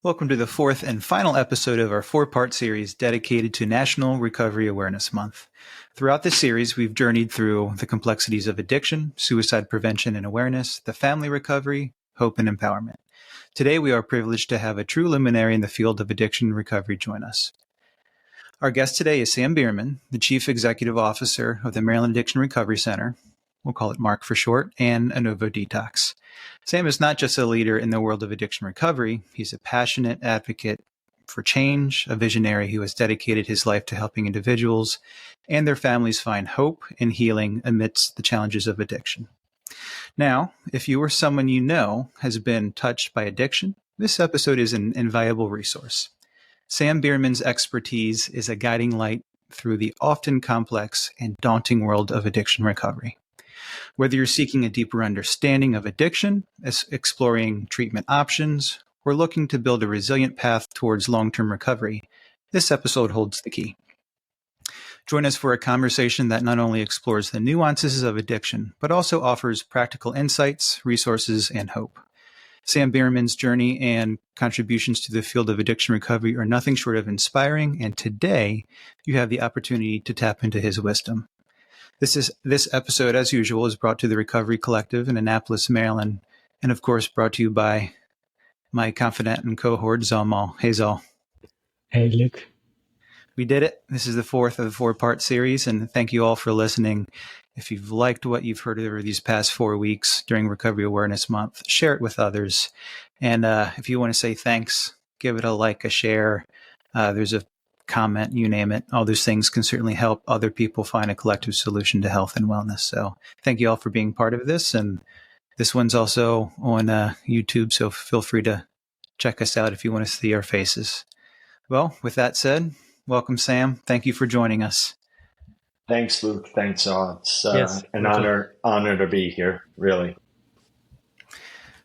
Welcome to the fourth and final episode of our four-part series dedicated to National Recovery Awareness Month. Throughout this series, we've journeyed through the complexities of addiction, suicide prevention and awareness, the family recovery, hope, and empowerment. Today, we are privileged to have a true luminary in the field of addiction recovery join us. Our guest today is Sam Bierman, the Chief Executive Officer of the Maryland Addiction Recovery Center, we'll call it MARC for short, and Innovo Detox. Sam is not just a leader in the world of addiction recovery. He's a passionate advocate for change, a visionary who has dedicated his life to helping individuals and their families find hope and healing amidst the challenges of addiction. Now, if you or someone you know has been touched by addiction, this episode is an invaluable resource. Sam Bierman's expertise is a guiding light through the often complex and daunting world of addiction recovery. Whether you're seeking a deeper understanding of addiction, exploring treatment options, or looking to build a resilient path towards long-term recovery, this episode holds the key. Join us for a conversation that not only explores the nuances of addiction, but also offers practical insights, resources, and hope. Sam Bierman's journey and contributions to the field of addiction recovery are nothing short of inspiring, and today you have the opportunity to tap into his wisdom. This episode, as usual, is brought to the Recovery Collective in Annapolis, Maryland, and of course brought to you by my confidant and cohort, Zalmal. Hey, Zal. Hey, Luke. We did it. This is the fourth of the four-part series, and thank you all for listening. If you've liked what you've heard over these past 4 weeks during Recovery Awareness Month, share it with others. And if you want to say thanks, give it a like, a share. There's a comment, you name it. All those things can certainly help other people find a collective solution to health and wellness. So thank you all for being part of this. And this one's also on YouTube, so feel free to check us out if you want to see our faces. Well, with that said, welcome, Sam. Thank you for joining us. Thanks, Luke. Thanks, all. It's an honor to be here, really.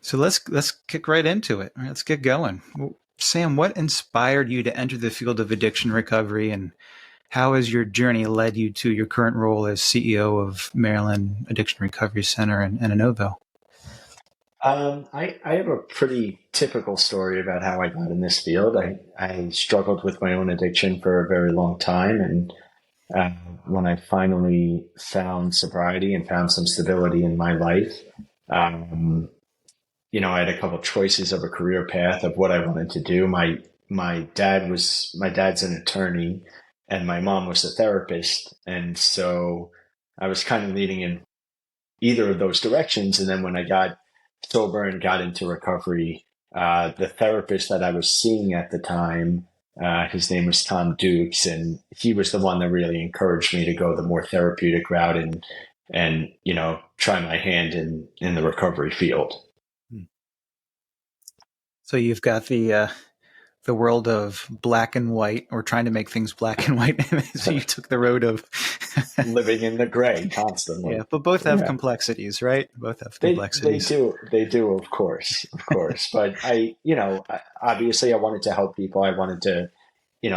So let's kick right into it. Let's get going. Sam, what inspired you to enter the field of addiction recovery, and how has your journey led you to your current role as CEO of Maryland Addiction Recovery Center and Innovo? I have a pretty typical story about how I got in this field. I struggled with my own addiction for a very long time, and when I finally found sobriety and found some stability in my life, I had a couple of choices of a career path of what I wanted to do. My dad's an attorney, and my mom was a therapist, and so I was kind of leaning in either of those directions. And then when I got sober and got into recovery, the therapist that I was seeing at the time, his name was Tom Dukes, and he was the one that really encouraged me to go the more therapeutic route and try my hand in the recovery field. So you've got the world of black and white, or trying to make things black and white. So you took the road of living in the gray constantly. Yeah, but both have complexities, right? Both have complexities. They do, of course. But obviously I wanted to help people. I wanted to,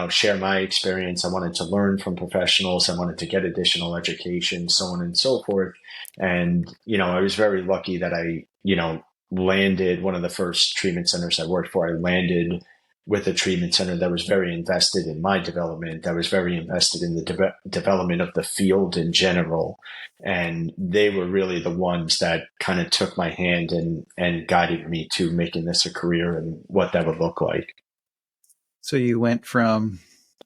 share my experience. I wanted to learn from professionals. I wanted to get additional education, so on and so forth. And, I was very lucky that I, landed one of the first treatment centers I worked for. I landed with a treatment center that was very invested in my development, that was very invested in the development of the field in general. And they were really the ones that kind of took my hand and guided me to making this a career and what that would look like. So you went from,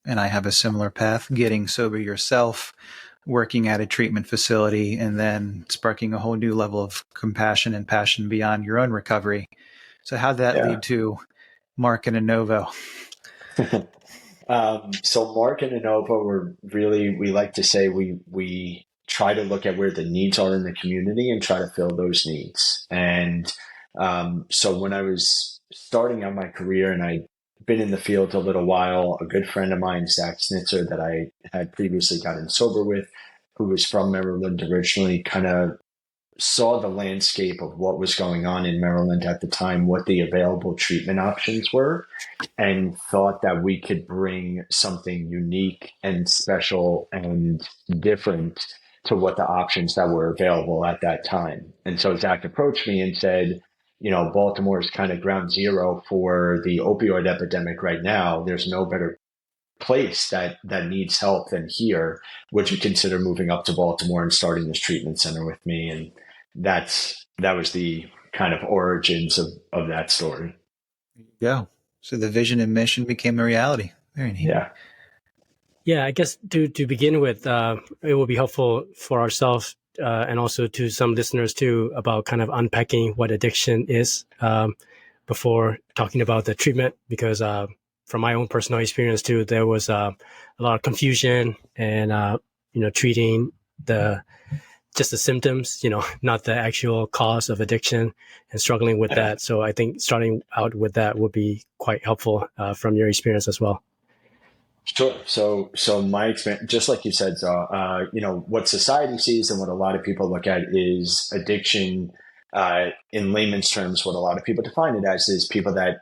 and I have a similar path, getting sober yourself, working at a treatment facility, and then sparking a whole new level of compassion and passion beyond your own recovery. So how'd that lead to MARC and Innovo? So MARC and Innovo were really, we like to say we try to look at where the needs are in the community and try to fill those needs. And so when I was starting out my career, and I'd been in the field a little while, a good friend of mine, Zach Snitzer, that I had previously gotten sober with, who was from Maryland originally, kind of saw the landscape of what was going on in Maryland at the time, what the available treatment options were, and thought that we could bring something unique and special and different to what the options that were available at that time. And so Zach approached me and said, Baltimore is kind of ground zero for the opioid epidemic right now. There's no better place that needs help than here. Would you consider moving up to Baltimore and starting this treatment center with me? And that was the kind of origins of that story. Yeah. So the vision and mission became a reality. Very neat. Yeah. Yeah, I guess to begin with, it will be helpful for ourselves and also to some listeners too about kind of unpacking what addiction is before talking about the treatment, because from my own personal experience too, there was a lot of confusion and treating just the symptoms, not the actual cause of addiction, and struggling with that. So I think starting out with that would be quite helpful from your experience as well. Sure. So my experience, just like you said, what society sees and what a lot of people look at is addiction. In layman's terms, what a lot of people define it as is people that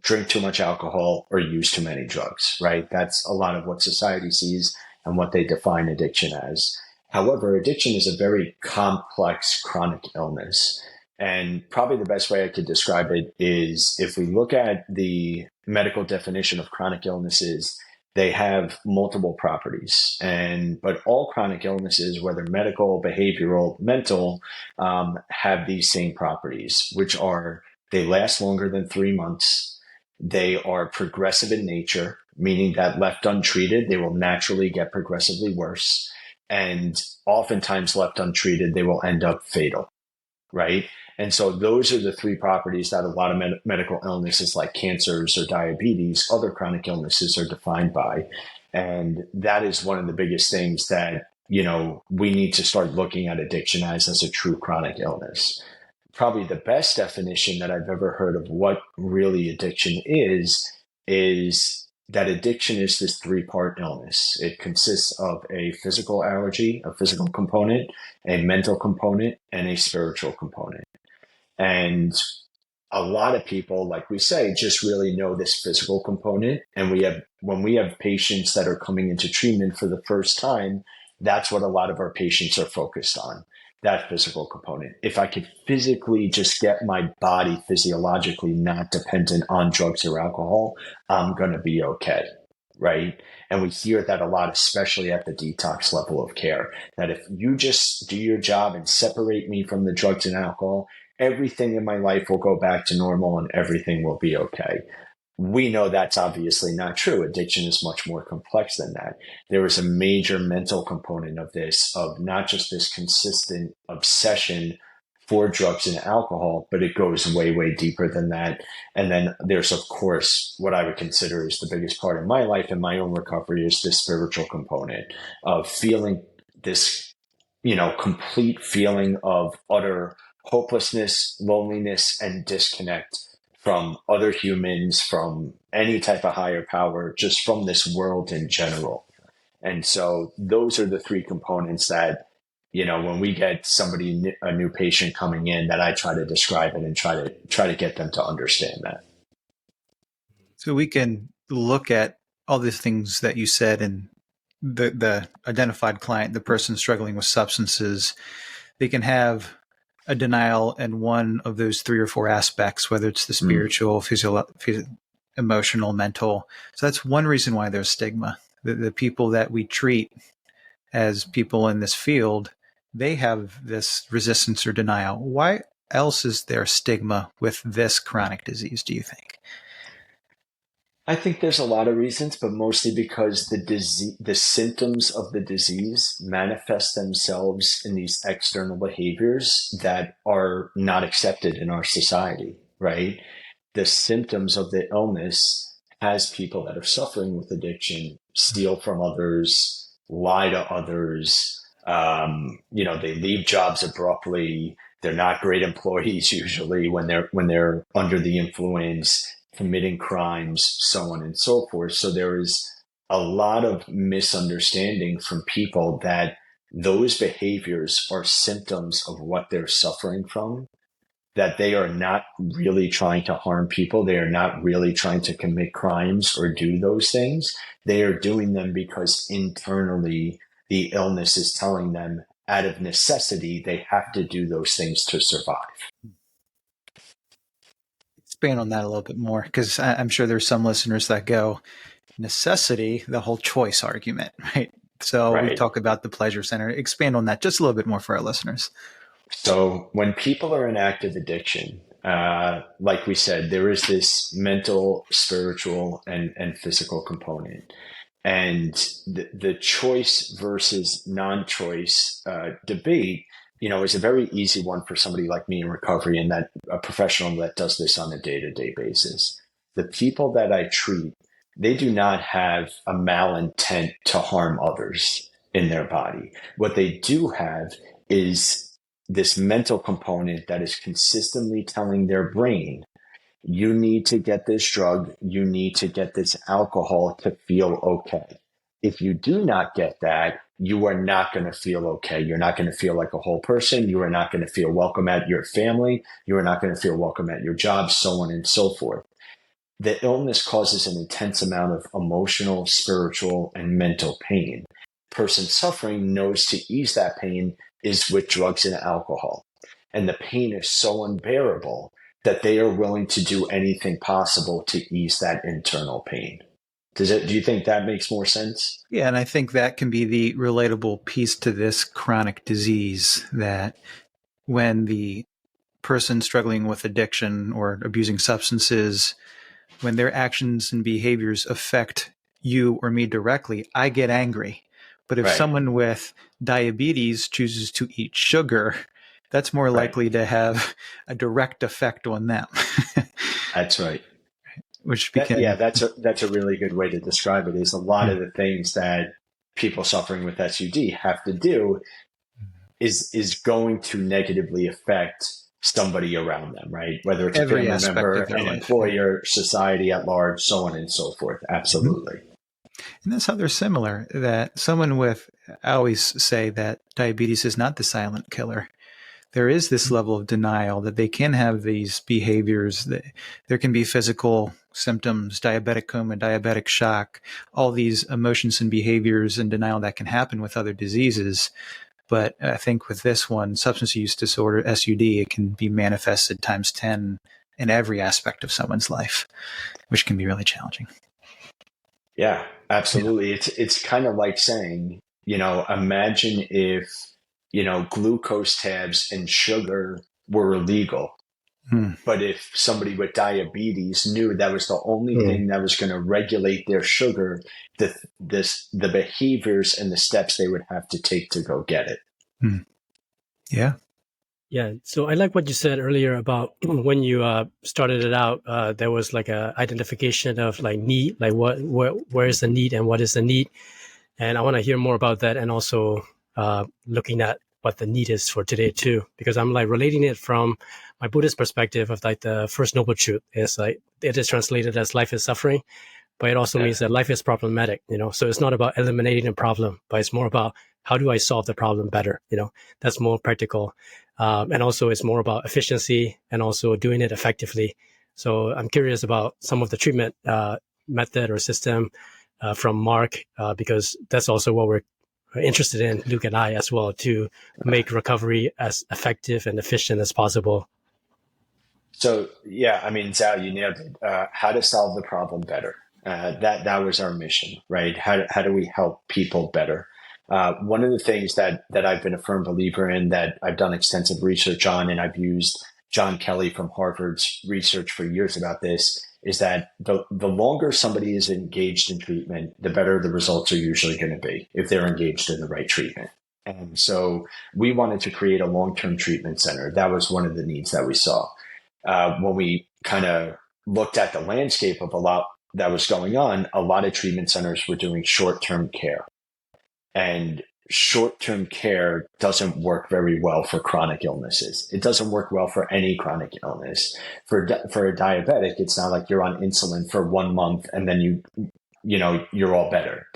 drink too much alcohol or use too many drugs, right? That's a lot of what society sees and what they define addiction as. However, addiction is a very complex chronic illness. And probably the best way I could describe it is if we look at the medical definition of chronic illnesses, they have multiple properties. But all chronic illnesses, whether medical, behavioral, mental, have these same properties, which are they last longer than 3 months. They are progressive in nature, meaning that left untreated, they will naturally get progressively worse. And oftentimes left untreated, they will end up fatal, right? And so those are the three properties that a lot of medical illnesses like cancers or diabetes, other chronic illnesses are defined by. And that is one of the biggest things that, we need to start looking at addiction as a true chronic illness. Probably the best definition that I've ever heard of what really addiction is that addiction is this 3-part illness. It consists of a physical allergy, a physical component, a mental component, and a spiritual component. And a lot of people, like we say, just really know this physical component. And when we have patients that are coming into treatment for the first time, that's what a lot of our patients are focused on, that physical component. If I could physically just get my body physiologically not dependent on drugs or alcohol, I'm going to be okay, right? And we hear that a lot, especially at the detox level of care, that if you just do your job and separate me from the drugs and alcohol, everything in my life will go back to normal and everything will be okay. We know that's obviously not true. Addiction is much more complex than that. There is a major mental component of this, of not just this consistent obsession for drugs and alcohol, but it goes way, way deeper than that. And then there's, of course, what I would consider is the biggest part of my life and my own recovery is this spiritual component of feeling this, complete feeling of utter hopelessness, loneliness, and disconnect from other humans, from any type of higher power, just from this world in general. And so those are the 3 components that, when we get somebody, a new patient coming in, that I try to describe it and try to get them to understand that. So we can look at all these things that you said and the identified client, the person struggling with substances, they can have a denial in one of those 3 or 4 aspects, whether it's the spiritual, emotional, mental. So that's one reason why there's stigma. The people that we treat as people in this field, they have this resistance or denial. Why else is there stigma with this chronic disease, do you think? I think there's a lot of reasons, but mostly because the symptoms of the disease manifest themselves in these external behaviors that are not accepted in our society, right? The symptoms of the illness has people that are suffering with addiction steal from others, lie to others. They leave jobs abruptly. They're not great employees usually when they're under the influence, committing crimes, so on and so forth. So there is a lot of misunderstanding from people that those behaviors are symptoms of what they're suffering from, that they are not really trying to harm people. They are not really trying to commit crimes or do those things. They are doing them because internally the illness is telling them out of necessity, they have to do those things to survive. expand on that a little bit more, because I'm sure there's some listeners that go, necessity, the whole choice argument, right? So we Right. talk about the pleasure center. Expand on that just a little bit more for our listeners. So when people are in active addiction, like we said, there is this mental, spiritual, and physical component. And the choice versus non-choice debate, is a very easy one for somebody like me in recovery and that a professional that does this on a day-to-day basis. The people that I treat, they do not have a malintent to harm others in their body. What they do have is this mental component that is consistently telling their brain, you need to get this drug, you need to get this alcohol to feel okay. If you do not get that, you are not going to feel okay. You're not going to feel like a whole person. You are not going to feel welcome at your family. You are not going to feel welcome at your job, so on and so forth. The illness causes an intense amount of emotional, spiritual, and mental pain. Person suffering knows to ease that pain is with drugs and alcohol. And the pain is so unbearable that they are willing to do anything possible to ease that internal pain. Do you think that makes more sense? Yeah, and I think that can be the relatable piece to this chronic disease, that when the person struggling with addiction or abusing substances, when their actions and behaviors affect you or me directly, I get angry. But if Right. someone with diabetes chooses to eat sugar, that's more Right. likely to have a direct effect on them. That's right. Which became That's a really good way to describe it. Is a lot of the things that people suffering with SUD have to do is going to negatively affect somebody around them, right? Whether it's every a family aspect member, of their an life. employer, society at large, so on and so forth. Absolutely. And that's how they're similar. That someone with, I always say that diabetes is not the silent killer. There is this level of denial that they can have these behaviors. That there can be physical symptoms, diabetic coma, diabetic shock, all these emotions and behaviors and denial that can happen with other diseases. But I think with this one, substance use disorder, SUD, it can be manifested times 10 in every aspect of someone's life, which can be really challenging. Yeah, absolutely. It's kind of like saying, imagine if, glucose tabs and sugar were illegal. But if somebody with diabetes knew that was the only thing that was going to regulate their sugar, the behaviors and the steps they would have to take to go get it. Yeah. Yeah. So I like what you said earlier about when you started it out, there was like a identification of like need, like where is the need and what is the need. And I want to hear more about that, and also looking at what the need is for today too, because I'm like relating it from my Buddhist perspective of like the first noble truth is like it is translated as life is suffering, but it also means that life is problematic, so it's not about eliminating a problem, but it's more about how do I solve the problem better? That's more practical. And also it's more about efficiency and also doing it effectively. So I'm curious about some of the treatment method or system from Mark, because that's also what we're interested in, Luke and I as well, to make recovery as effective and efficient as possible. So, yeah, I mean, Zal, you nailed it. How to solve the problem better. That was our mission, right? How do we help people better? One of the things that I've been a firm believer in, that I've done extensive research on, and I've used John Kelly from Harvard's research for years about this, is that the longer somebody is engaged in treatment, the better the results are usually going to be if they're engaged in the right treatment. And so we wanted to create a long-term treatment center. That was one of the needs that we saw. When we kind of looked at the landscape of a lot that was going on, a lot of treatment centers were doing short-term care. And short-term care doesn't work very well for chronic illnesses. It doesn't work well for any chronic illness. For a diabetic, it's not like you're on insulin for 1 month and then you're all better.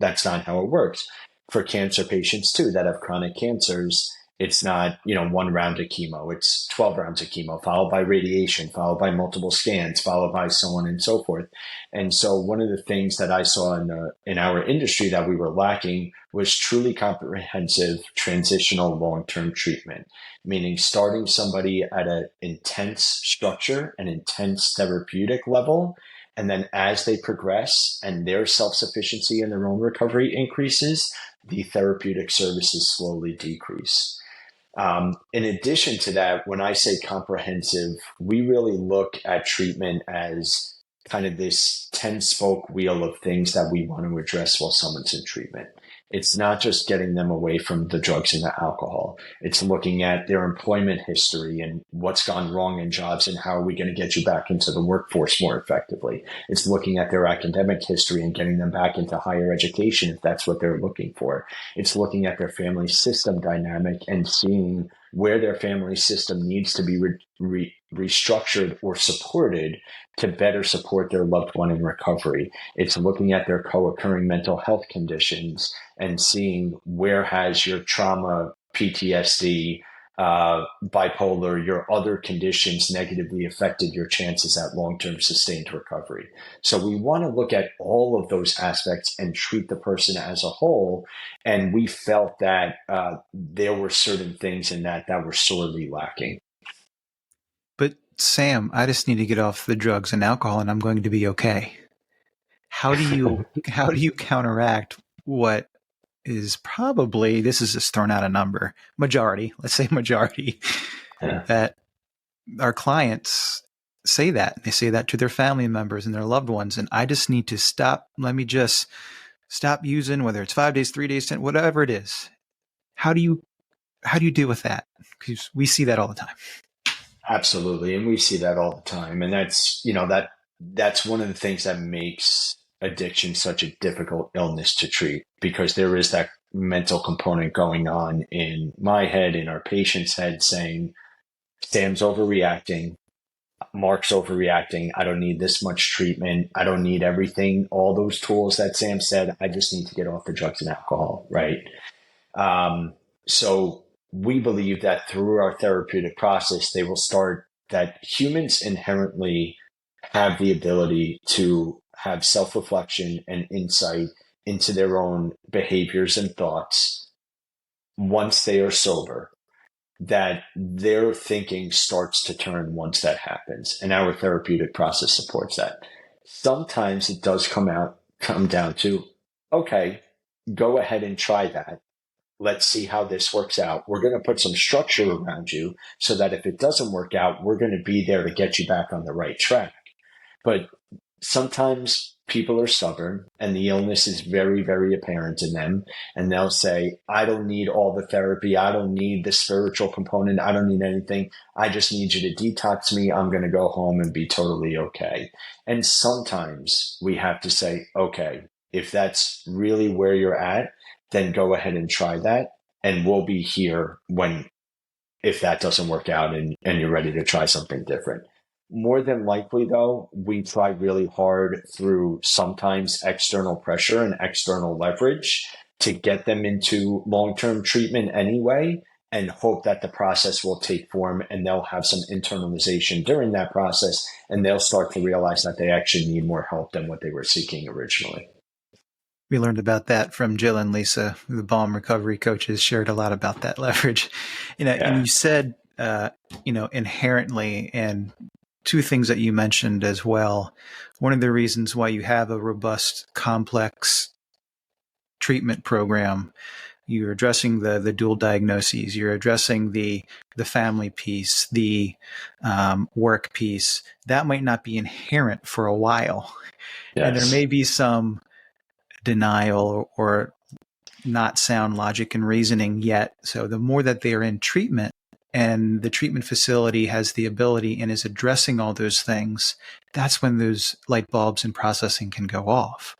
That's not how it works. For cancer patients too that have chronic cancers, It's not, one round of chemo. It's 12 rounds of chemo, followed by radiation, followed by multiple scans, followed by so on and so forth. And so one of the things that I saw in our industry that we were lacking was truly comprehensive transitional long-term treatment, meaning starting somebody at an intense structure, an intense therapeutic level, and then as they progress and their self-sufficiency and their own recovery increases, the therapeutic services slowly decrease. In addition to that, when I say comprehensive, we really look at treatment as kind of this 10-spoke wheel of things that we want to address while someone's in treatment. It's not just getting them away from the drugs and the alcohol. It's looking at their employment history and what's gone wrong in jobs and how are we going to get you back into the workforce more effectively. It's looking at their academic history and getting them back into higher education if that's what they're looking for. It's looking at their family system dynamic and seeing where their family system needs to be restructured or supported to better support their loved one in recovery. It's looking at their co-occurring mental health conditions and seeing where has your trauma, PTSD, bipolar, your other conditions negatively affected your chances at long-term sustained recovery. So we want to look at all of those aspects and treat the person as a whole. And we felt that there were certain things in that were sorely lacking. But Sam, I just need to get off the drugs and alcohol and I'm going to be okay. How do you counteract what is probably, this is just thrown out a number, majority, let's say majority, that our clients say that. They say that to their family members and their loved ones. And I just need to stop. Let me just stop using, whether it's 5 days, 3 days, 10, whatever it is. How do you deal with that? Because we see that all the time. Absolutely. And we see that all the time. And that's, that's one of the things that makes addiction such a difficult illness to treat, because there is that mental component going on in my head, in our patient's head, saying, Sam's overreacting, Mark's overreacting. I don't need this much treatment. I don't need everything, all those tools that Sam said. I just need to get off the drugs and alcohol, right? So we believe that through our therapeutic process, they will start that humans inherently have the ability to have self-reflection and insight into their own behaviors and thoughts once they are sober, that their thinking starts to turn once that happens. And our therapeutic process supports that. Sometimes it does come down to, okay, go ahead and try that. Let's see how this works out. We're going to put some structure around you so that if it doesn't work out, we're going to be there to get you back on the right track. But sometimes people are stubborn and the illness is very, very apparent in them. And they'll say, I don't need all the therapy. I don't need the spiritual component. I don't need anything. I just need you to detox me. I'm going to go home and be totally okay. And sometimes we have to say, okay, if that's really where you're at, then go ahead and try that. And we'll be here if that doesn't work out and you're ready to try something different. More than likely, though, we try really hard through sometimes external pressure and external leverage to get them into long-term treatment anyway, and hope that the process will take form and they'll have some internalization during that process and they'll start to realize that they actually need more help than what they were seeking originally. We learned about that from Jill and Lisa, the Balm recovery coaches, shared a lot about that leverage. And you said, inherently, and two things that you mentioned as well. One of the reasons why you have a robust, complex treatment program, you're addressing the dual diagnoses, you're addressing the family piece, the work piece. That might not be inherent for a while. Yes. And there may be some denial or not sound logic and reasoning yet. So the more that they are in treatment and the treatment facility has the ability and is addressing all those things, that's when those light bulbs and processing can go off.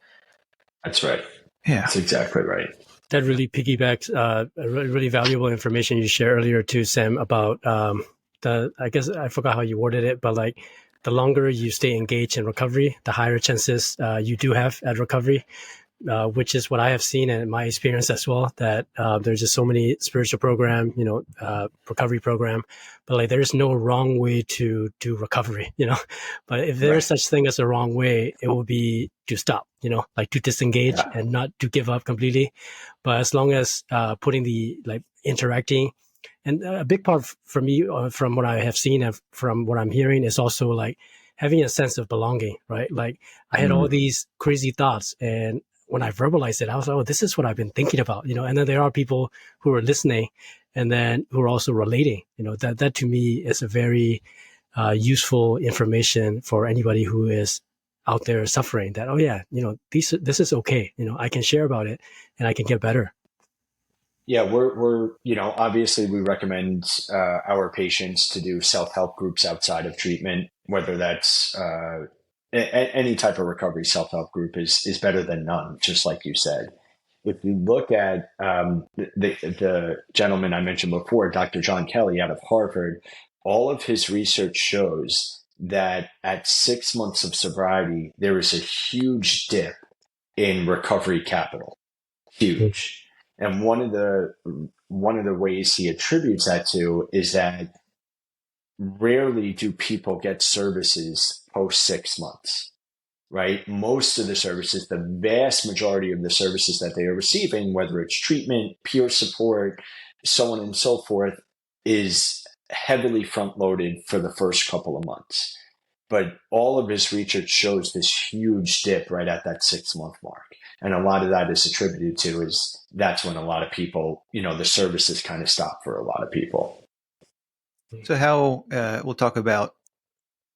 That's right. Yeah. That's exactly right. That really piggybacks really valuable information you shared earlier too, Sam, about I guess I forgot how you worded it, but like the longer you stay engaged in recovery, the higher chances you do have at recovery. which is what I have seen in my experience as well, that there's just so many spiritual program, recovery program, but like there's no wrong way to do recovery, but if there's such thing as a wrong way, it will be to stop, like to disengage and not to give up completely. But as long as putting the like interacting, and a big part for me, from what I have seen and from what I'm hearing, is also like having a sense of belonging, right? Like I had all these crazy thoughts, and when I verbalized it, I was like, oh, this is what I've been thinking about, and then there are people who are listening and then who are also relating, that to me is a very useful information for anybody who is out there suffering, that, oh yeah, this is okay. I can share about it and I can get better. Yeah, we're obviously we recommend our patients to do self-help groups outside of treatment, whether that's any type of recovery self-help group is better than none, just like you said. If you look at the gentleman I mentioned before, Dr. John Kelly out of Harvard, all of his research shows that at 6 months of sobriety, there is a huge dip in recovery capital. Huge. And one of the ways he attributes that to is that rarely do people get services post 6 months, right? Most of the services, the vast majority of the services that they are receiving, whether it's treatment, peer support, so on and so forth, is heavily front loaded for the first couple of months. But all of his research shows this huge dip right at that 6 month mark. And a lot of that is attributed to that's when a lot of people, the services kind of stop for a lot of people. So how, we'll talk about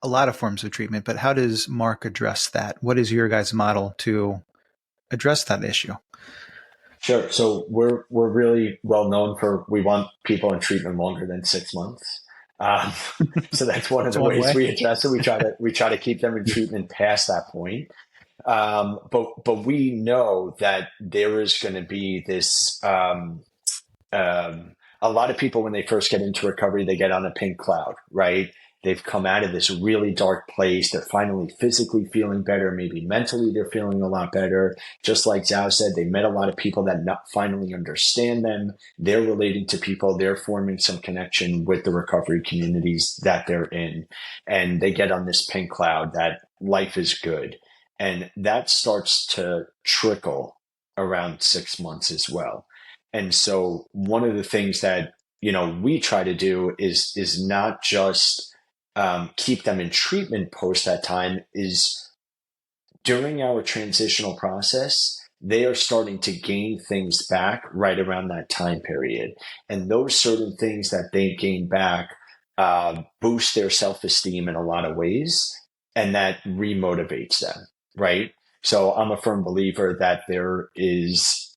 a lot of forms of treatment, but how does Mark address that? What is your guys' model to address that issue? Sure. So we're really well known for, we want people in treatment longer than 6 months. So that's one of the ways we address it. We try to keep them in treatment past that point. But we know that there is going to be this, a lot of people, when they first get into recovery, they get on a pink cloud, right? They've come out of this really dark place. They're finally physically feeling better. Maybe mentally they're feeling a lot better. Just like Zhao said, they met a lot of people that finally understand them. They're relating to people. They're forming some connection with the recovery communities that they're in. And they get on this pink cloud that life is good. And that starts to trickle around 6 months as well. And so one of the things that, we try to do is not just keep them in treatment post that time, is during our transitional process, they are starting to gain things back right around that time period. And those certain things that they gain back boost their self-esteem in a lot of ways, and that remotivates them, right? So I'm a firm believer that there is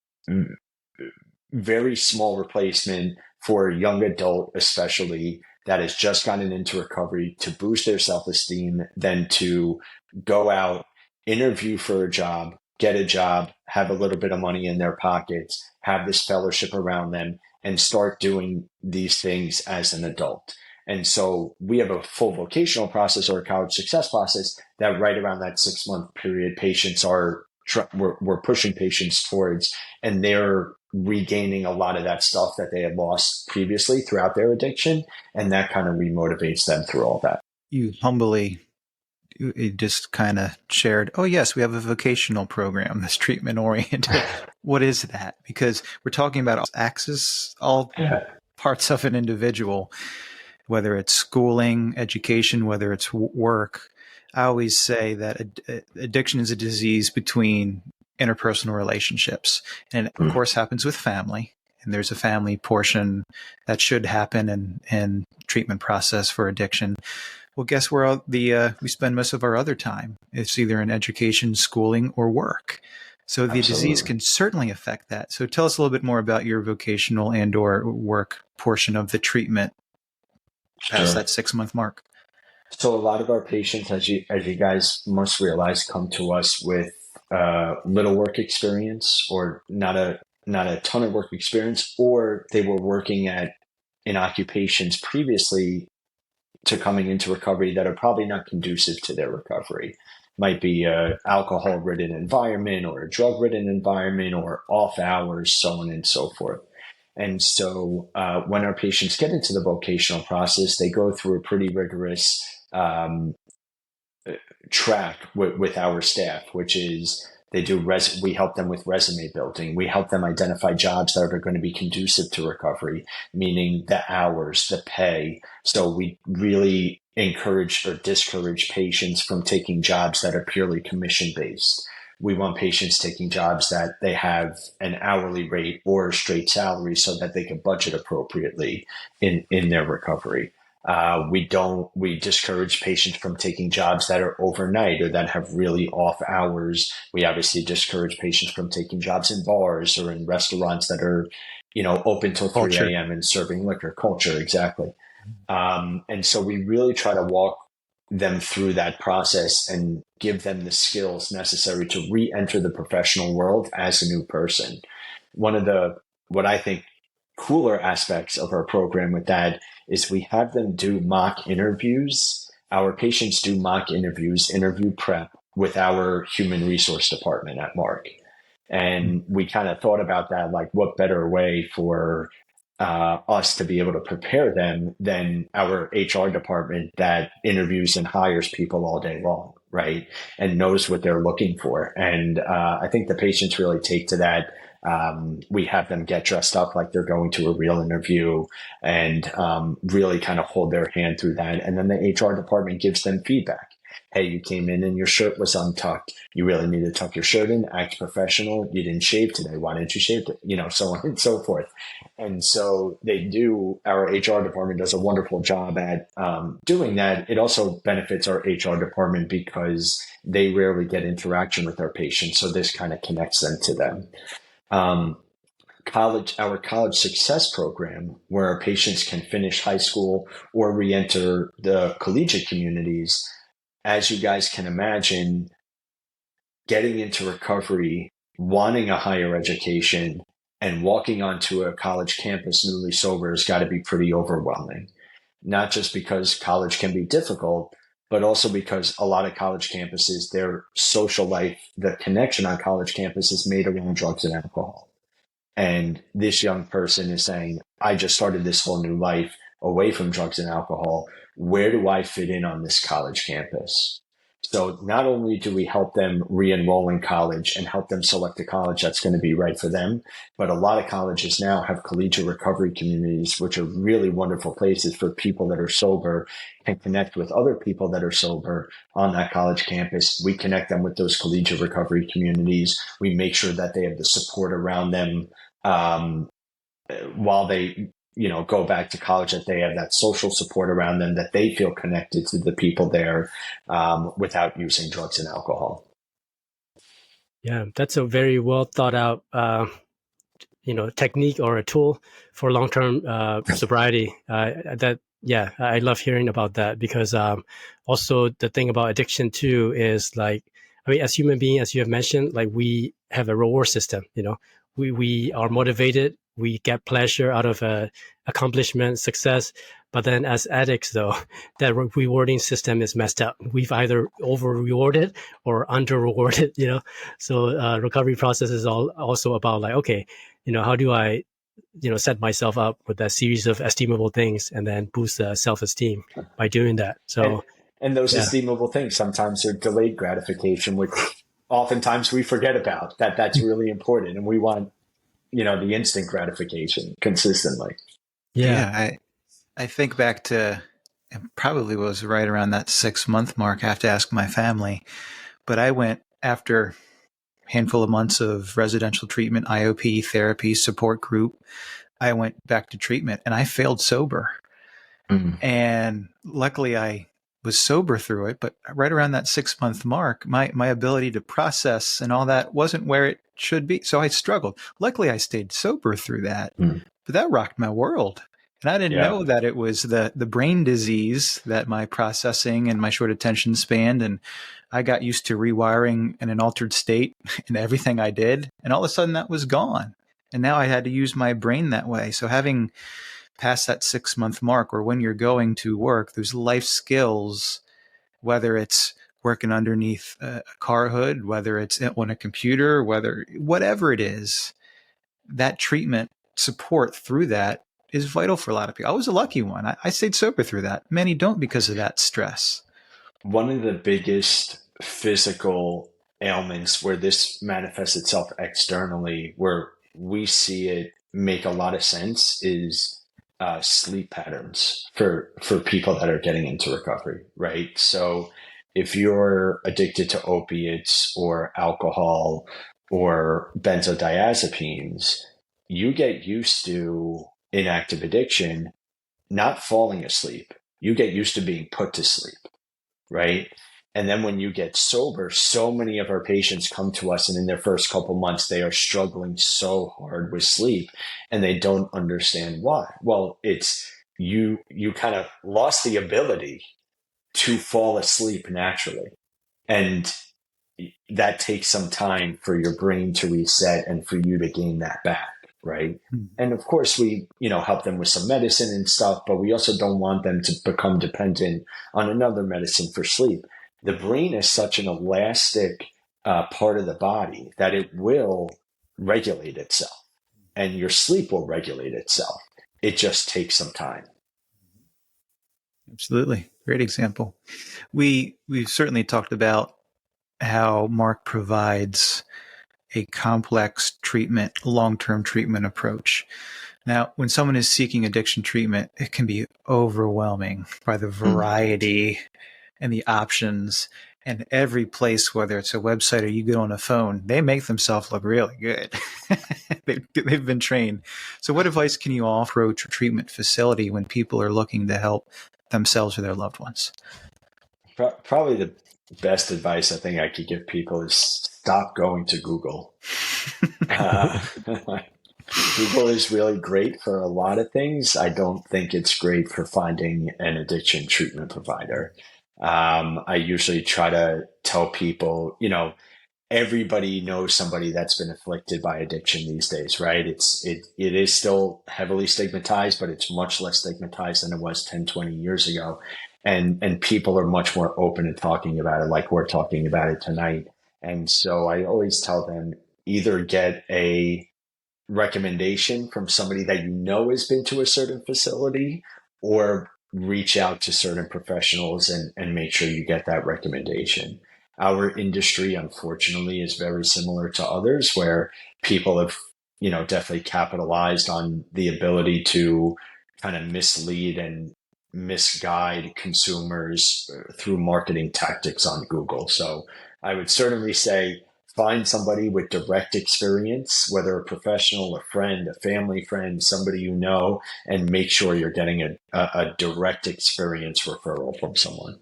very small replacement for a young adult, especially, that has just gotten into recovery, to boost their self-esteem than to go out, interview for a job, get a job, have a little bit of money in their pockets, have this fellowship around them, and start doing these things as an adult. And so we have a full vocational process, or a college success process, that right around that 6 month period, patients we're pushing patients towards, and they're regaining a lot of that stuff that they had lost previously throughout their addiction. And that kind of remotivates them through all that. You just kind of shared, oh yes, we have a vocational program that's treatment oriented. What is that? Because we're talking about all parts of an individual, whether it's schooling, education, whether it's work. I always say that addiction is a disease between interpersonal relationships. And it, of course, happens with family. And there's a family portion that should happen in treatment process for addiction. Well, guess where we spend most of our other time? It's either in education, schooling, or work. So the disease can certainly affect that. So tell us a little bit more about your vocational and or work portion of the treatment past that 6 month mark. So a lot of our patients, as you guys must realize, come to us with little work experience, or not a ton of work experience, or they were working in occupations previously to coming into recovery that are probably not conducive to their recovery. might be a alcohol-ridden environment or a drug-ridden environment or off hours, so on and so forth. And so when our patients get into the vocational process, they go through a pretty rigorous track with our staff, which is they do we help them with resume building. We help them identify jobs that are going to be conducive to recovery, meaning the hours, the pay. So we really encourage or discourage patients from taking jobs that are purely commission based. We want patients taking jobs that they have an hourly rate or a straight salary so that they can budget appropriately in their recovery. We discourage patients from taking jobs that are overnight or that have really off hours. We obviously discourage patients from taking jobs in bars or in restaurants that are, open till 3 a.m. and serving liquor. Culture, exactly. And so we really try to walk them through that process and give them the skills necessary to re-enter the professional world as a new person. One of what I think cooler aspects of our program with that is we have them do mock interviews. Our patients do mock interviews, interview prep with our human resource department at Mark. And we kind of thought about that, like what better way for us to be able to prepare them than our HR department that interviews and hires people all day long, right? And knows what they're looking for. And I think the patients really take to that. We have them get dressed up like they're going to a real interview and really kind of hold their hand through that. And then the HR department gives them feedback. Hey, you came in and your shirt was untucked. You really need to tuck your shirt in, act professional. You didn't shave today. Why didn't you shave it? So on and so forth. And so our HR department does a wonderful job at doing that. It also benefits our HR department because they rarely get interaction with our patients. So this kind of connects them to them. Our college success program, where our patients can finish high school or re-enter the collegiate communities. As you guys can imagine, getting into recovery, wanting a higher education, and walking onto a college campus newly sober has got to be pretty overwhelming. Not just because college can be difficult, but also because a lot of college campuses, their social life, the connection on college campus is made around drugs and alcohol. And this young person is saying, I just started this whole new life away from drugs and alcohol. Where do I fit in on this college campus? So not only do we help them re-enroll in college and help them select a college that's going to be right for them, but a lot of colleges now have collegiate recovery communities, which are really wonderful places for people that are sober and connect with other people that are sober on that college campus. We connect them with those collegiate recovery communities. We make sure that they have the support around them while they go back to college, that they have that social support around them, that they feel connected to the people there without using drugs and alcohol. Yeah, that's a very well thought out, technique or a tool for long-term sobriety. I love hearing about that because also the thing about addiction too is as human beings, as you have mentioned, we have a reward system. We are motivated. We get pleasure out of accomplishment, success. But then as addicts, though, that rewarding system is messed up. We've either over-rewarded or under-rewarded, So recovery process is also about how do I, set myself up with that series of esteemable things and then boost self-esteem by doing that. So, and those esteemable things sometimes are delayed gratification, which oftentimes we forget about that's really important. And we want, the instant gratification consistently. Yeah. I think back to, it probably was right around that 6-month mark. I have to ask my family, but I went after a handful of months of residential treatment, IOP, therapy, support group. I went back to treatment and I failed sober. And luckily I was sober through it, but right around that 6-month mark, my ability to process and all that wasn't where it should be. So I struggled. Luckily I stayed sober through that, but that rocked my world. And I didn't know that it was the brain disease that my processing and my short attention span, and I got used to rewiring in an altered state in everything I did. And all of a sudden that was gone. And now I had to use my brain that way. So having passed that 6-month mark, or when you're going to work, those life skills, whether it's working underneath a car hood, whether it's on a computer, whatever it is, that treatment support through that is vital for a lot of people. I was a lucky one. I stayed sober through that. Many don't because of that stress. One of the biggest physical ailments where this manifests itself externally, where we see it make a lot of sense, is sleep patterns for people that are getting into recovery, right? So if you're addicted to opiates or alcohol or benzodiazepines, you get used to inactive addiction not falling asleep. You get used to being put to sleep, right? And then when you get sober, so many of our patients come to us, and in their first couple months, they are struggling so hard with sleep and they don't understand why. Well, it's you kind of lost the ability to fall asleep naturally. And that takes some time for your brain to reset and for you to gain that back, right? And of course, we help them with some medicine and stuff, but we also don't want them to become dependent on another medicine for sleep. The brain is such an elastic part of the body that it will regulate itself, and your sleep will regulate itself. It just takes some time. Absolutely. Great example. We've certainly talked about how Mark provides a complex treatment, long-term treatment approach. Now, when someone is seeking addiction treatment, it can be overwhelming by the variety and the options, and every place, whether it's a website or you get on a phone, they make themselves look really good. They've been trained. So what advice can you offer to a treatment facility when people are looking to help themselves or their loved ones? Probably the best advice I think I could give people is stop going to Google. Google is really great for a lot of things. I don't think it's great for finding an addiction treatment provider. I usually try to tell people, everybody knows somebody that's been afflicted by addiction these days, right? It is still heavily stigmatized, but it's much less stigmatized than it was 10, 20 years ago. And people are much more open to talking about it, like we're talking about it tonight. And so I always tell them, either get a recommendation from somebody that has been to a certain facility, or reach out to certain professionals and make sure you get that recommendation. Our industry, unfortunately, is very similar to others where people have, definitely capitalized on the ability to kind of mislead and misguide consumers through marketing tactics on Google. So I would certainly say, find somebody with direct experience, whether a professional, a friend, a family friend, somebody and make sure you're getting a direct experience referral from someone.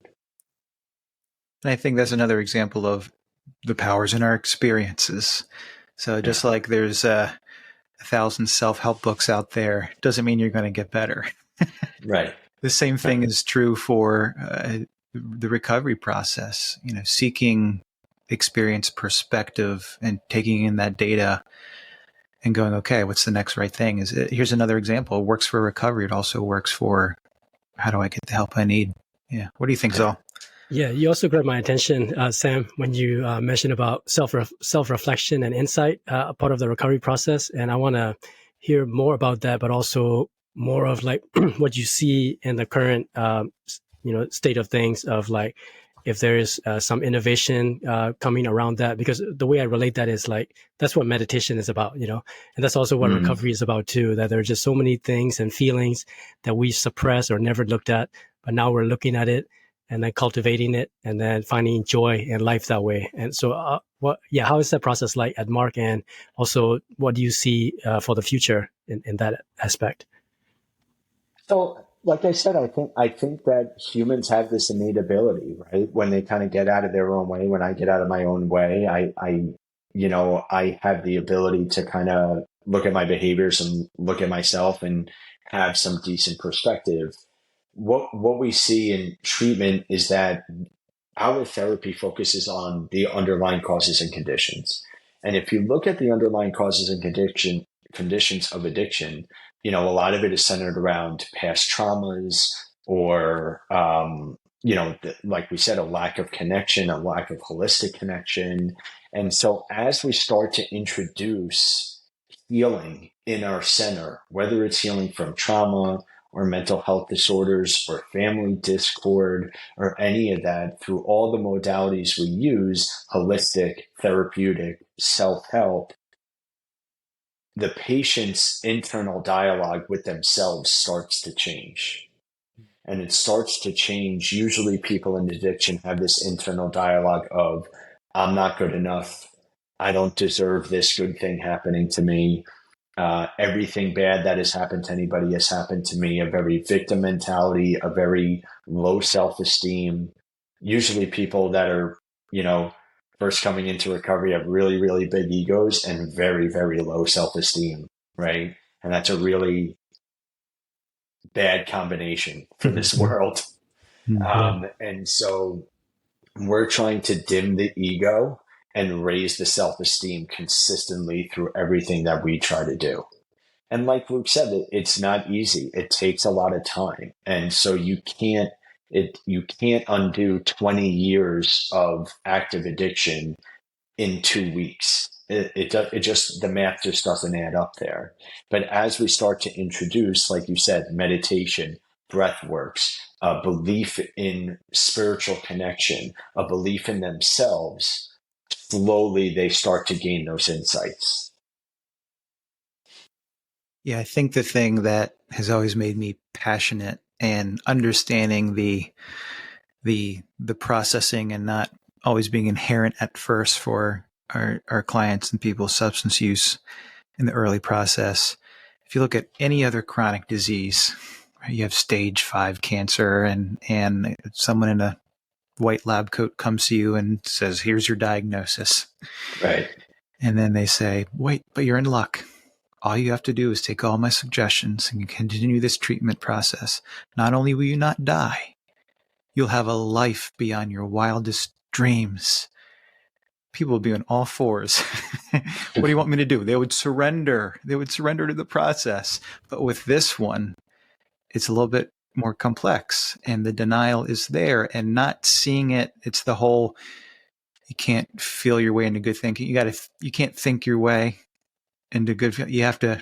And I think that's another example of the powers in our experiences. So just like there's 1,000 self-help books out there, doesn't mean you're going to get better. Right. The same thing is true for the recovery process, seeking experience, perspective, and taking in that data and going, okay, what's the next right thing? Here's another example. It works for recovery. It also works for how do I get the help I need? Yeah. What do you think, Zal? Yeah, you also grabbed my attention, Sam, when you mentioned about self-reflection and insight, a part of the recovery process. And I want to hear more about that, but also more of like what you see in the current, state of things of like, if there is some innovation coming around that, because the way I relate that is like, that's what meditation is about, and that's also what recovery is about too, that there are just so many things and feelings that we suppress or never looked at, but now we're looking at it and then cultivating it and then finding joy in life that way. And so how is that process like at Mark? And also what do you see for the future in that aspect? So, like I said, I think that humans have this innate ability, right? When they kind of get out of their own way, when I get out of my own way, I have the ability to kind of look at my behaviors and look at myself and have some decent perspective. What we see in treatment is that our therapy focuses on the underlying causes and conditions. And if you look at the underlying causes and conditions of addiction, a lot of it is centered around past traumas or, like we said, a lack of connection, a lack of holistic connection. And so as we start to introduce healing in our center, whether it's healing from trauma or mental health disorders or family discord or any of that, through all the modalities we use, holistic, therapeutic, self-help, the patient's internal dialogue with themselves starts to change. And it starts to change. Usually people in addiction have this internal dialogue of, I'm not good enough. I don't deserve this good thing happening to me. Everything bad that has happened to anybody has happened to me. A very victim mentality, a very low self-esteem. Usually people that are, first coming into recovery have really, really big egos and very, very low self-esteem, right? And that's a really bad combination for this world. And so we're trying to dim the ego and raise the self-esteem consistently through everything that we try to do. And like Luke said, it's not easy. It takes a lot of time. And so you can't undo 20 years of active addiction in 2 weeks. It just, the math just doesn't add up there. But as we start to introduce, like you said, meditation, breath works, a belief in spiritual connection, a belief in themselves, slowly they start to gain those insights. Yeah, I think the thing that has always made me passionate and understanding the processing and not always being inherent at first for our clients and people's substance use in the early process. If you look at any other chronic disease, right, you have stage 5 cancer and someone in a white lab coat comes to you and says, here's your diagnosis. Right. And then they say, wait, but you're in luck. All you have to do is take all my suggestions and continue this treatment process. Not only will you not die, you'll have a life beyond your wildest dreams. People will be on all fours. What do you want me to do? They would surrender. They would surrender to the process. But with this one, it's a little bit more complex, and the denial is there, and not seeing it. It's the whole, you can't feel your way into good thinking. You can't think your way into good. You have to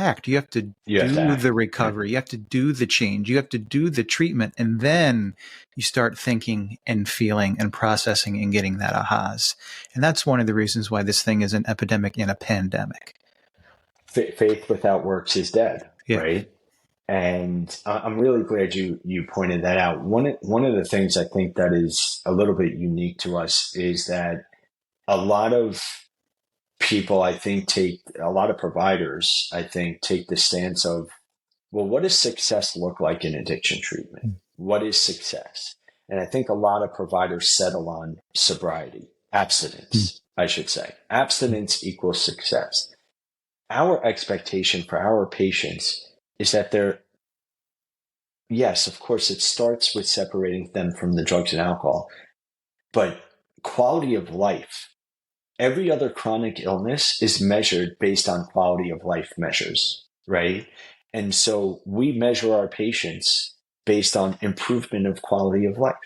act. You have to do the recovery. You have to do the change. You have to do the treatment. And then you start thinking and feeling and processing and getting that ahas. And that's one of the reasons why this thing is an epidemic and a pandemic. Faith without works is dead, right? And I'm really glad you pointed that out. One of the things I think that is a little bit unique to us is that a lot of people, I think, a lot of providers, I think, take the stance of, well, what does success look like in addiction treatment? What is success? And I think a lot of providers settle on sobriety, abstinence, I should say. Abstinence equals success. Our expectation for our patients is that yes, of course, it starts with separating them from the drugs and alcohol, but quality of life. Every other chronic illness is measured based on quality of life measures, right? And so we measure our patients based on improvement of quality of life,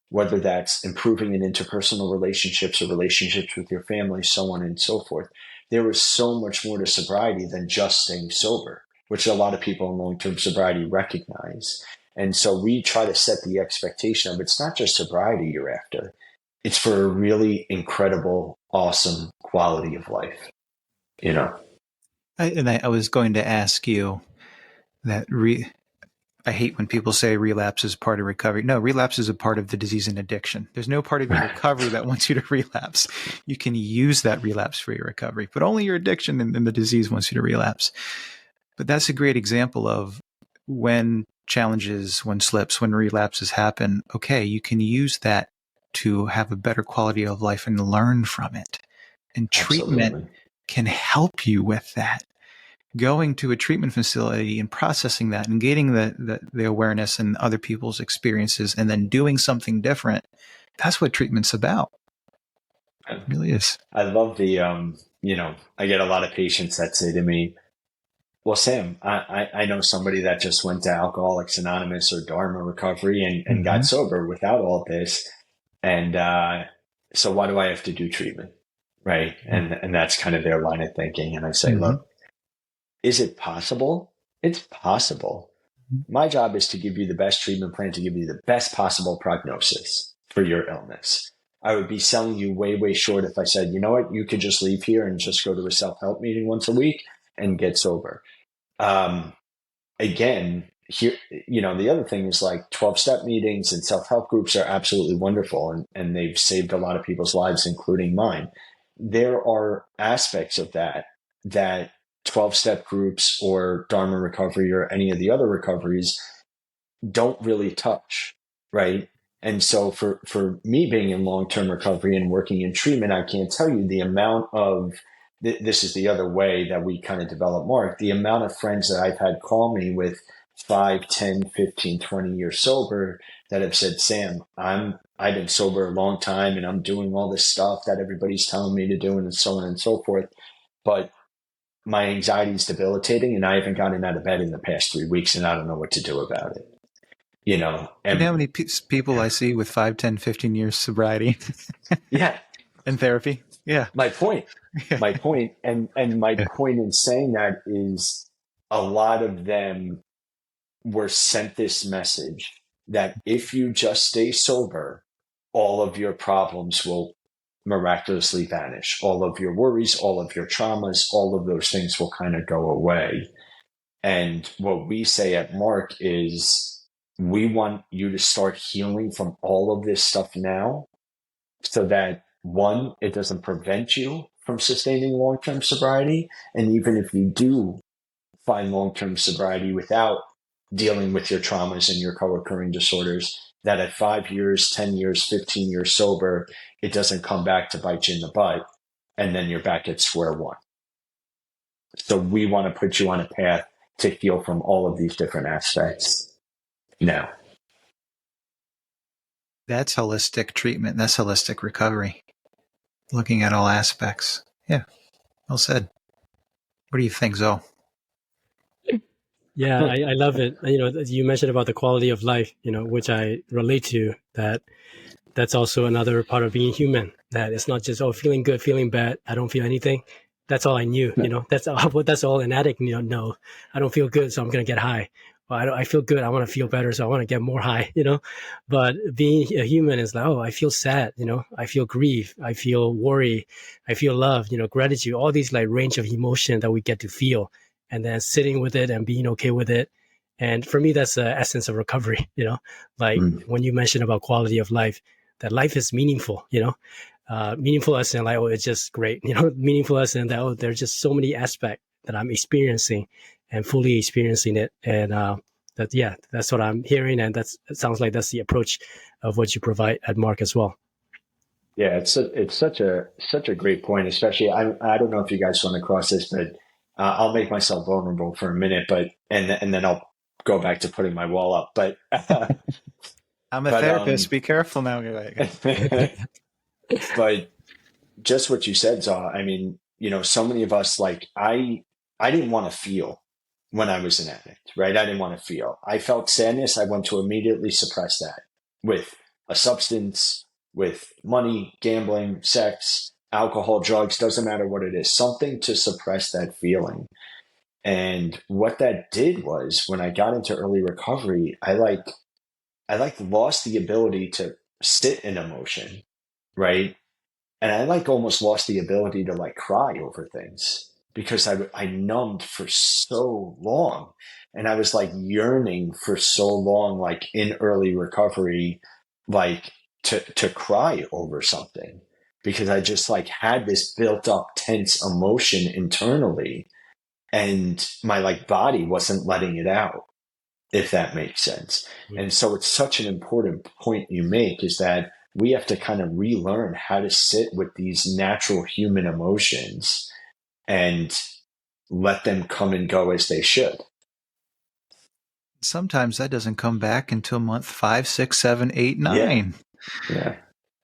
whether that's improving in interpersonal relationships or relationships with your family, so on and so forth. There is so much more to sobriety than just staying sober, which a lot of people in long-term sobriety recognize. And so we try to set the expectation of, it's not just sobriety you're after. It's for a really incredible, awesome quality of life, I was going to ask you that I hate when people say relapse is part of recovery. No, relapse is a part of the disease and addiction. There's no part of your recovery that wants you to relapse. You can use that relapse for your recovery, but only your addiction and the disease wants you to relapse. But that's a great example of when challenges, when slips, when relapses happen. Okay, you can use that to have a better quality of life and learn from it. And treatment can help you with that. Going to a treatment facility and processing that and getting the awareness and other people's experiences and then doing something different. That's what treatment's about. It really is. I love I get a lot of patients that say to me, Well, Sam, I know somebody that just went to Alcoholics Anonymous or Dharma recovery and got Mm-hmm. sober without all this. And so why do I have to do treatment? Right. And that's kind of their line of thinking. And I say, Mm-hmm. look, is it possible? It's possible. My job is to give you the best treatment plan, to give you the best possible prognosis for your illness. I would be selling you way, way short if I said, you know what, you could just leave here and just go to a self-help meeting once a week and get sober. Again, here, the other thing is like 12-step meetings and self-help groups are absolutely wonderful, and they've saved a lot of people's lives, including mine. There are aspects of that 12-step groups or Dharma recovery or any of the other recoveries don't really touch, right? And so for me being in long-term recovery and working in treatment, I can't tell you the amount of, this is the other way that we kind of develop Mark, the amount of friends that I've had call me with 5, 10, 15, 20 years sober that have said, Sam, I've been sober a long time and I'm doing all this stuff that everybody's telling me to do and so on and so forth. But my anxiety is debilitating and I haven't gotten out of bed in the past 3 weeks and I don't know what to do about it. You know how many people I see with 5, 10, 15 years sobriety? Yeah. And therapy. Yeah. My point. And my point in saying that is a lot of them were sent this message that if you just stay sober, all of your problems will miraculously vanish. All of your worries, all of your traumas, all of those things will kind of go away. And what we say at Mark is we want you to start healing from all of this stuff now so that, one, it doesn't prevent you from sustaining long-term sobriety. And even if you do find long-term sobriety without dealing with your traumas and your co-occurring disorders, that at 5 years, 10 years, 15 years sober, it doesn't come back to bite you in the butt. And then you're back at square one. So we want to put you on a path to heal from all of these different aspects now. That's holistic treatment. That's holistic recovery. Looking at all aspects. Yeah. Well said. What do you think, Zoe? Yeah, I love it. You mentioned about the quality of life, which I relate to. That's also another part of being human. That it's not just feeling good, feeling bad. I don't feel anything. That's all I knew. That's all an addict. No, I don't feel good, so I'm gonna get high. Well, I feel good. I want to feel better, so I want to get more high. But being a human is like, I feel sad. I feel grief. I feel worry. I feel love. Gratitude. All these like range of emotion that we get to feel, and then sitting with it and being okay with it. And for me, that's the essence of recovery. When you mentioned about quality of life, that life is meaningful. Meaningful as in like, it's just great. Meaningful as in that there's just so many aspects that I'm experiencing and fully experiencing it. And that's what I'm hearing. And it sounds like that's the approach of what you provide at Mark as well. Yeah, it's such a great point. Especially, I don't know if you guys run across this, but I'll make myself vulnerable for a minute, but and then I'll go back to putting my wall up. But I'm a therapist. Be careful now. But just what you said, Zaw, I mean, so many of us, like I didn't want to feel when I was an addict, right? I didn't want to feel. I felt sadness. I want to immediately suppress that with a substance, with money, gambling, sex, alcohol, drugs, doesn't matter what it is, something to suppress that feeling. And what that did was when I got into early recovery, I lost the ability to sit in emotion, right? And I almost lost the ability to cry over things because I numbed for so long, and I was yearning for so long, in early recovery, to cry over something because I just had this built up tense emotion internally, and my body wasn't letting it out, if that makes sense. Mm-hmm. And so it's such an important point you make is that we have to kind of relearn how to sit with these natural human emotions and let them come and go as they should. Sometimes that doesn't come back until month 5, 6, 7, 8, 9. Yeah.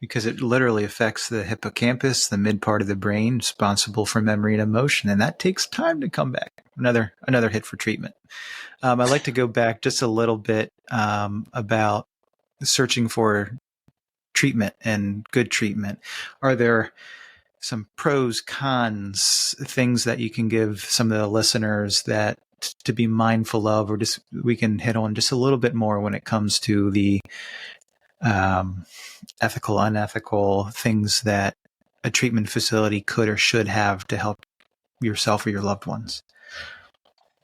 because it literally affects the hippocampus, the mid part of the brain responsible for memory and emotion. And that takes time to come back. Another hit for treatment. I'd like to go back just a little bit about searching for treatment and good treatment. Are there some pros, cons, things that you can give some of the listeners that to be mindful of, or just we can hit on just a little bit more when it comes to the ethical, unethical things that a treatment facility could or should have to help yourself or your loved ones?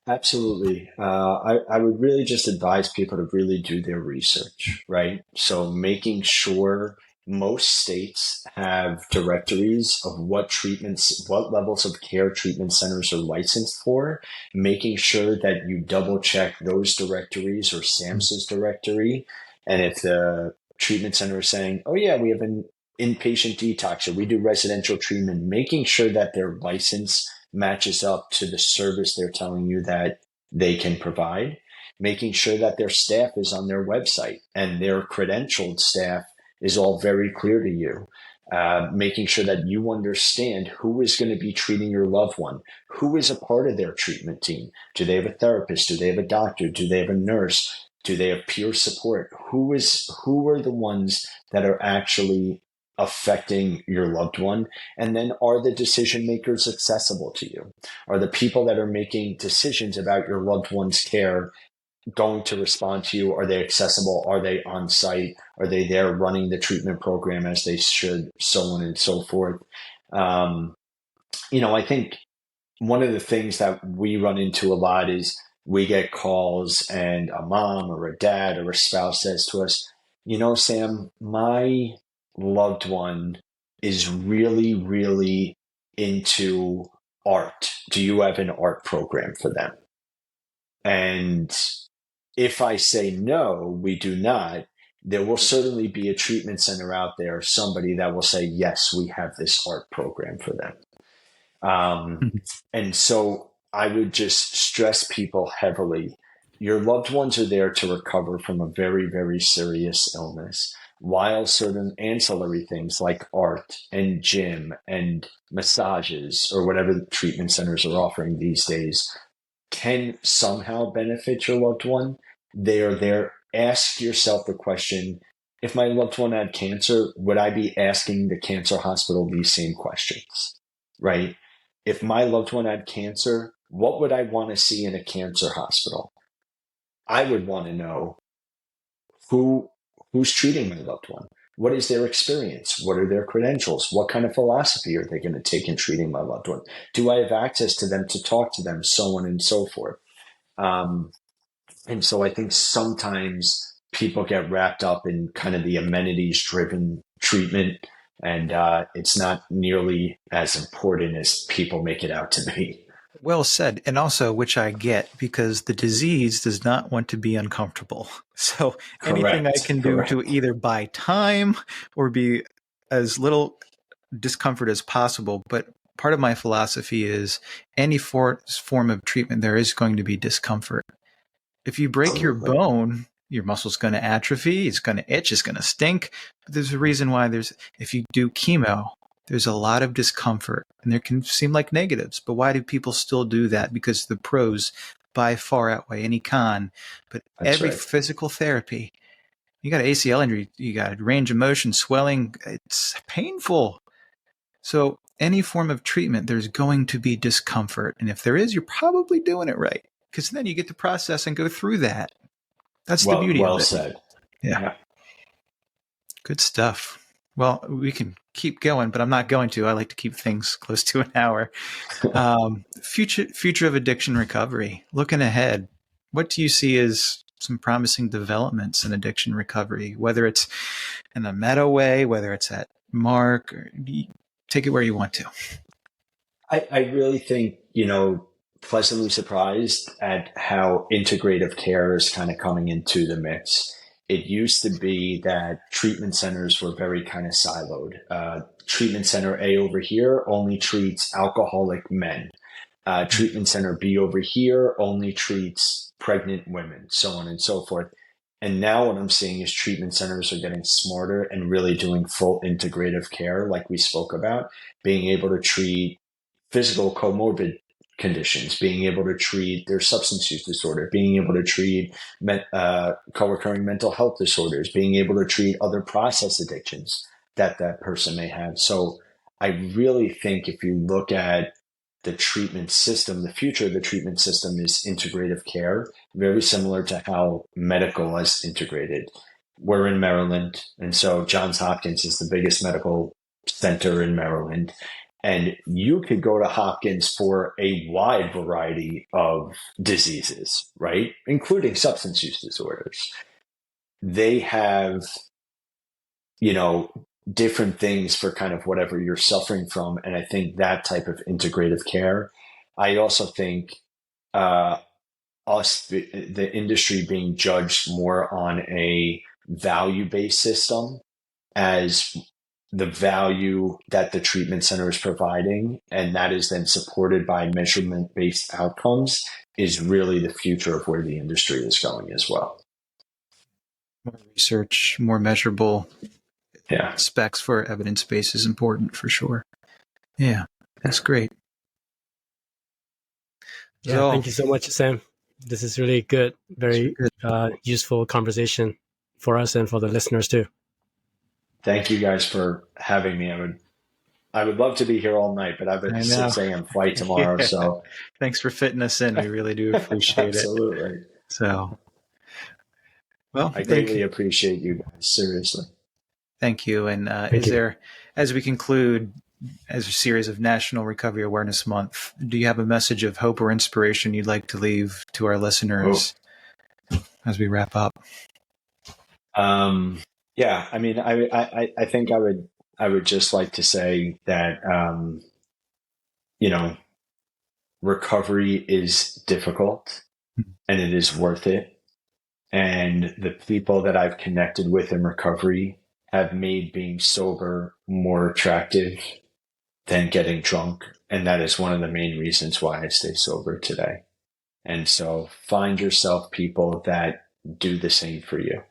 Absolutely. I would really just advise people to really do their research, right? So making sure most states have directories of what treatments, what levels of care treatment centers are licensed for, making sure that you double check those directories or SAMHSA's directory. And if the treatment center is saying, oh yeah, we have an inpatient detox or we do residential treatment, making sure that their license matches up to the service they're telling you that they can provide, making sure that their staff is on their website and their credentialed staff is all very clear to you, making sure that you understand who is going to be treating your loved one, who is a part of their treatment team. Do they have a therapist? Do they have a doctor? Do they have a nurse? Do they have peer support? Who are the ones that are actually affecting your loved one? And then are the decision makers accessible to you? Are the people that are making decisions about your loved one's care going to respond to you? Are they accessible? Are they on site? Are they there running the treatment program as they should? So on and so forth. I think one of the things that we run into a lot is we get calls and a mom or a dad or a spouse says to us, Sam, my loved one is really, really into art. Do you have an art program for them? And if I say no, we do not, there will certainly be a treatment center out there, somebody that will say, yes, we have this art program for them. And so I would just stress people heavily. Your loved ones are there to recover from a very, very serious illness, while certain ancillary things like art and gym and massages or whatever the treatment centers are offering these days can somehow benefit your loved one. They are there. Ask yourself the question, if my loved one had cancer, would I be asking the cancer hospital these same questions, right? If my loved one had cancer, what would I want to see in a cancer hospital? I would want to know who's treating my loved one. What is their experience? What are their credentials? What kind of philosophy are they going to take in treating my loved one? Do I have access to them to talk to them? So on and so forth. And so I think sometimes people get wrapped up in kind of the amenities driven treatment, and it's not nearly as important as people make it out to be. Well said. And also, which I get, because the disease does not want to be uncomfortable. So anything I can do to either buy time or be as little discomfort as possible. But part of my philosophy is any form of treatment, there is going to be discomfort. If you break your bone, your muscle's going to atrophy, it's going to itch, it's going to stink. But there's a reason why if you do chemo, there's a lot of discomfort, and there can seem like negatives, but why do people still do that? Because the pros by far outweigh any con. But every physical therapy, you got an ACL injury, you got range of motion, swelling, it's painful. So any form of treatment, there's going to be discomfort. And if there is, you're probably doing it right, because then you get to process and go through that. That's the beauty of it. Well said. Yeah. Good stuff. Well, we can keep going, but I'm not going to. I like to keep things close to an hour. Future of addiction recovery. Looking ahead, what do you see as some promising developments in addiction recovery, whether it's in a meta way, whether it's at Mark, or take it where you want to. I really think, pleasantly surprised at how integrative care is kind of coming into the mix. It used to be that treatment centers were very kind of siloed. Treatment center A over here only treats alcoholic men. Treatment center B over here only treats pregnant women, so on and so forth. And now what I'm seeing is treatment centers are getting smarter and really doing full integrative care, like we spoke about, being able to treat physical comorbid conditions, being able to treat their substance use disorder, being able to treat co-occurring mental health disorders, being able to treat other process addictions that that person may have. So I really think if you look at the treatment system, the future of the treatment system is integrative care, very similar to how medical is integrated. We're in Maryland, and so Johns Hopkins is the biggest medical center in Maryland. And you could go to Hopkins for a wide variety of diseases, right? Including substance use disorders. They have, you know, different things for kind of whatever you're suffering from. And I think that type of integrative care. I also think the industry being judged more on a value-based system as the value that the treatment center is providing, and that is then supported by measurement-based outcomes, is really the future of where the industry is going as well. More research, more measurable specs for evidence base is important for sure. Yeah, that's great. Yeah, so, thank you so much, Sam. This is really good, very useful conversation for us and for the listeners too. Thank you guys for having me. I would love to be here all night, but I have a 6 a.m. flight tomorrow. Yeah. So thanks for fitting us in. We really do appreciate Absolutely. it. So, well, I greatly appreciate you guys. Seriously. Thank you. And is there, as we conclude as a series of National Recovery Awareness Month, do you have a message of hope or inspiration you'd like to leave to our listeners as we wrap up? Yeah, I mean, I think I would just like to say that, you know, recovery is difficult and it is worth it. And the people that I've connected with in recovery have made being sober more attractive than getting drunk. And that is one of the main reasons why I stay sober today. And so find yourself people that do the same for you.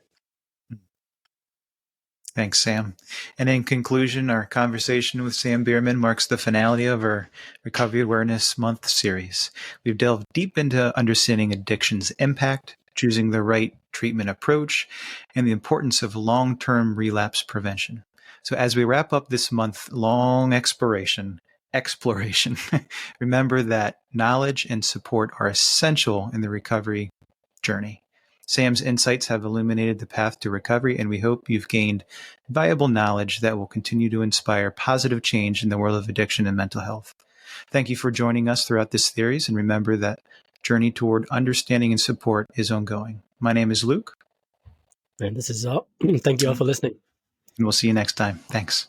Thanks, Sam. And in conclusion, our conversation with Sam Bierman marks the finale of our Recovery Awareness Month series. We've delved deep into understanding addiction's impact, choosing the right treatment approach, and the importance of long-term relapse prevention. So as we wrap up this month-long exploration, remember that knowledge and support are essential in the recovery journey. Sam's insights have illuminated the path to recovery, and we hope you've gained valuable knowledge that will continue to inspire positive change in the world of addiction and mental health. Thank you for joining us throughout this series, and remember that journey toward understanding and support is ongoing. My name is Luke. And this is all. Thank you all for listening. And we'll see you next time. Thanks.